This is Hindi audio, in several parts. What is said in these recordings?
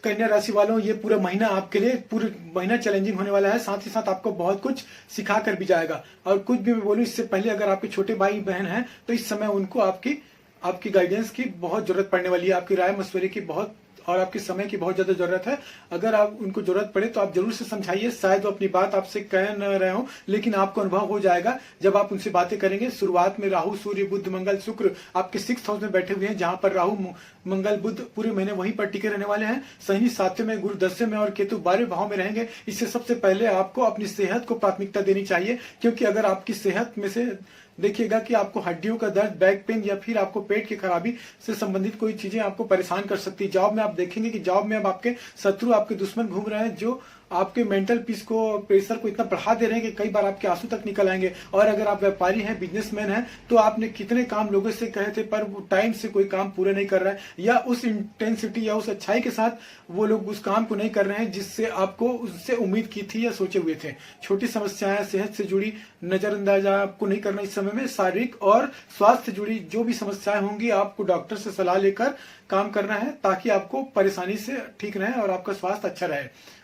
कन्या राशि वालों, ये पूरा महीना आपके लिए पूरा महीना चैलेंजिंग होने वाला है। साथ ही साथ आपको बहुत कुछ सिखा कर भी जाएगा। और कुछ भी मैं बोलूं इससे पहले, अगर आपके छोटे भाई बहन हैं तो इस समय उनको आपकी गाइडेंस की बहुत जरूरत पड़ने वाली है, आपकी राय मशवरे की बहुत और आपके समय की बहुत ज्यादा जरूरत है। अगर आप उनको जरूरत पड़े तो आप जरूर से समझाइए। शायद वो अपनी बात आपसे कह न रहे हो, लेकिन आपको अनुभव हो जाएगा जब आप उनसे बातें करेंगे। शुरुआत में राहु, सूर्य, बुध, मंगल, शुक्र आपके 6th हाउस में बैठे हुए हैं, जहां पर राहु, मंगल, बुध पूरे महीने वहीं पर टिके रहने वाले हैं। शनि 7वें में, गुरु 10वें में और केतु 12वें भाव में रहेंगे। इससे सबसे पहले आपको अपनी सेहत को प्राथमिकता देनी चाहिए, क्योंकि अगर आपकी सेहत में से देखिएगा कि आपको हड्डियों का दर्द, बैक पेन या फिर आपको पेट की खराबी से संबंधित कोई चीजें आपको परेशान कर सकती है। जॉब में आप देखेंगे कि जॉब में अब आपके शत्रु, आपके दुश्मन घूम रहे हैं, जो आपके मेंटल पीस को, प्रेशर को इतना बढ़ा दे रहे हैं कि कई बार आपके आंसू तक निकल आएंगे। और अगर आप व्यापारी हैं, बिजनेसमैन हैं, तो आपने कितने काम लोगों से कहे थे पर वो टाइम से कोई काम पूरा नहीं कर रहा है, या उस इंटेंसिटी या उस अच्छाई के साथ वो लोग उस काम को नहीं कर रहे हैं जिससे आपको उससे उम्मीद की थी या सोचे हुए थे। छोटी समस्याएं, सेहत से जुड़ी नजरअंदाजा आपको नहीं करना इस समय में। शारीरिक और स्वास्थ्य से जुड़ी जो भी समस्याएं होंगी, आपको डॉक्टर से सलाह लेकर काम करना है, ताकि आपको परेशानी से ठीक रहे और आपका स्वास्थ्य अच्छा रहे।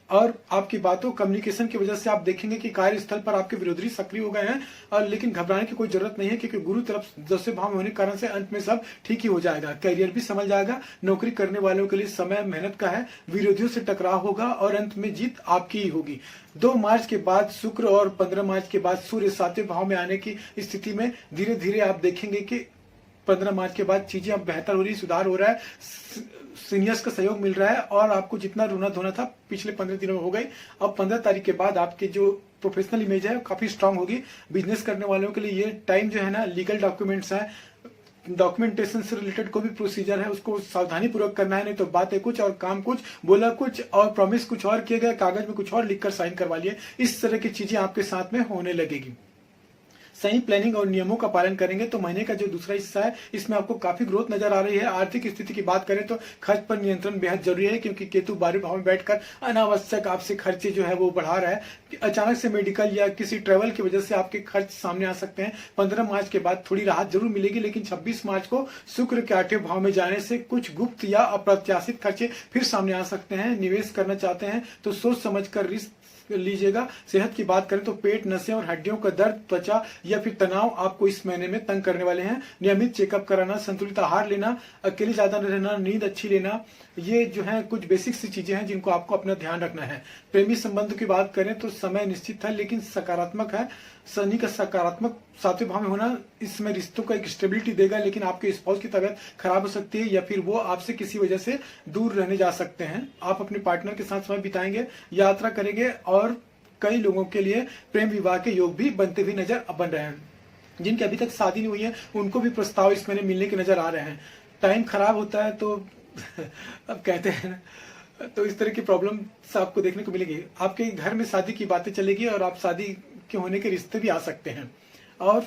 और आपकी बातों, कम्युनिकेशन की वजह से आप देखेंगे कि कार्यस्थल पर आपके विरोधी सक्रिय हो गए हैं, और लेकिन घबराने की कोई जरूरत नहीं है, क्योंकि गुरु तरफ 10वें भाव में होने के कारण से अंत में सब ठीक ही हो जाएगा। करियर भी संभल जाएगा। नौकरी करने वालों के लिए समय मेहनत का है। विरोधियों से टकराव होगा और अंत में जीत आपकी ही होगी। 2 मार्च के बाद शुक्र और 15 मार्च के बाद सूर्य 7वें भाव में आने की स्थिति में धीरे धीरे आप देखेंगे कि 15 मार्च के बाद चीजें अब बेहतर हो रही, सुधार हो रहा है, सीनियर्स का सहयोग मिल रहा है, और आपको जितना रोना धोना था पिछले 15 दिनों में हो गई। अब 15 तारीख के बाद आपके जो प्रोफेशनल इमेज है काफी स्ट्रांग होगी। बिजनेस करने वालों के लिए ये टाइम जो है ना, लीगल डॉक्यूमेंट्स है, डॉक्यूमेंटेशन से रिलेटेड कोई भी प्रोसीजर है उसको सावधानी पूर्वक करना है, नहीं तो बातें कुछ और काम कुछ, बोला कुछ और प्रॉमिस कुछ और किए गए, कागज में कुछ और लिखकर साइन करवा लिए। इस तरह की चीजें आपके साथ में होने लगेगी। सही प्लानिंग और नियमों का पालन करेंगे तो महीने का जो दूसरा हिस्सा है, इसमें आपको काफी ग्रोथ नजर आ रही है। आर्थिक स्थिति की बात करें तो खर्च पर नियंत्रण बेहद जरूरी है, क्योंकि केतु 12वें भाव में बैठकर अनावश्यक आपसे खर्चे जो है वो बढ़ा रहा है। अचानक से मेडिकल या किसी ट्रेवल की वजह से आपके खर्च सामने आ सकते हैं। 15 मार्च के बाद थोड़ी राहत जरूर मिलेगी, लेकिन 26 मार्च को शुक्र के 8वें भाव में जाने से कुछ गुप्त या अप्रत्याशित खर्चे फिर सामने आ सकते हैं। निवेश करना चाहते हैं तो सोच समझ कर रिस्क लीजिएगा। सेहत की बात करें तो पेट, नसें और हड्डियों का दर्द, त्वचा या फिर तनाव आपको इस महीने में तंग करने वाले हैं। नियमित चेकअप कराना, संतुलित आहार लेना, अकेले ज्यादा न रहना, नींद अच्छी लेना, ये जो है कुछ बेसिक सी चीजें हैं जिनको आपको अपना ध्यान रखना है। प्रेमी संबंध की बात करें तो समय निश्चित है, लेकिन सकारात्मक है। शनि का सकारात्मक 7वें भाव में होना इसमें रिश्तों का एक स्टेबिलिटी देगा, लेकिन आपके स्पाउस की तबीयत खराब हो सकती है, या फिर वो आपसे किसी वजह से दूर रहने जा सकते हैं। आप अपने पार्टनर के साथ समय बिताएंगे, यात्रा करेंगे, और कई लोगों के लिए प्रेम विवाह के योग भी बनते हुए बन रहे हैं। जिनकी अभी तक शादी नहीं हुई है उनको भी प्रस्ताव इस महीने मिलने के नजर आ रहे हैं। टाइम खराब होता है तो अब कहते हैं ना, तो इस तरह की प्रॉब्लम आपको देखने को मिलेगी। आपके घर में शादी की बातें चलेगी और आप शादी के होने के रिश्ते भी आ सकते हैं। और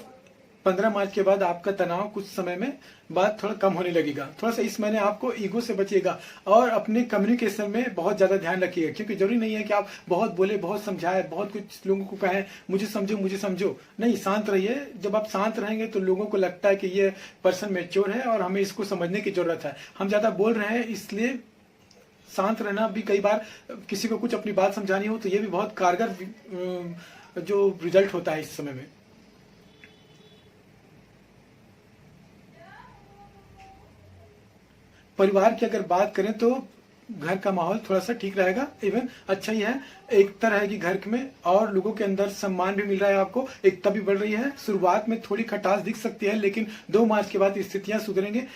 15 मार्च के बाद आपका तनाव कुछ समय में बाद थोड़ा कम होने लगेगा। थोड़ा सा इस महीने आपको ईगो से बचिएगा और अपने कम्युनिकेशन में बहुत ज्यादा ध्यान रखिएगा, क्योंकि जरूरी नहीं है कि आप बहुत बोले, बहुत समझाए, बहुत कुछ लोगों को कहें मुझे समझो मुझे समझो। नहीं, शांत रहिए। जब आप शांत रहेंगे तो लोगों को लगता है कि ये पर्सन मैच्योर है और हमें इसको समझने की जरूरत है। हम ज्यादा बोल रहे हैं, इसलिए शांत रहना भी, कई बार किसी को कुछ अपनी बात समझानी हो तो ये भी बहुत कारगर जो रिजल्ट होता है इस समय में। परिवार की अगर बात करें तो घर का माहौल थोड़ा सा ठीक रहेगा, इवन अच्छा ही है। एकता रहेगी घर में और लोगों के अंदर सम्मान भी मिल रहा है, आपको एकता भी बढ़ रही है। शुरुआत में थोड़ी खटास दिख सकती है, लेकिन 2 मार्च के बाद स्थितियां सुधरेंगे।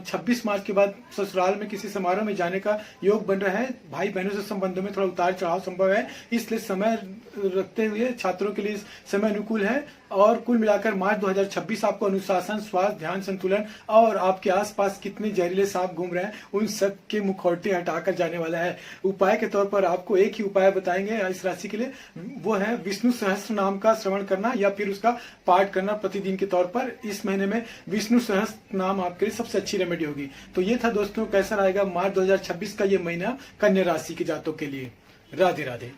26 मार्च के बाद ससुराल में किसी समारोह में जाने का योग बन रहा है। भाई बहनों से संबंधों में थोड़ा उतार चढ़ाव संभव है, इसलिए समय रखते हुए छात्रों के लिए समय अनुकूल है। और कुल मिलाकर मार्च 2026 आपको अनुशासन, स्वास्थ्य, ध्यान, संतुलन और आपके आसपास कितने जहरीले सांप घूम रहे हैं उन सब के मुखौटे हटाकर जाने वाला है। उपाय के तौर पर आपको एक ही उपाय बताएंगे इस राशि के लिए, वो है विष्णु सहस्त्र नाम का श्रवण करना या फिर उसका पाठ करना प्रतिदिन के तौर पर। इस महीने में विष्णु सहस्त्र नाम आपके लिए सबसे अच्छी रेमेडी होगी। तो ये था दोस्तों, कैसा रहेगा मार्च 2026 का ये महीना कन्या राशि के जातकों के लिए। राधे राधे।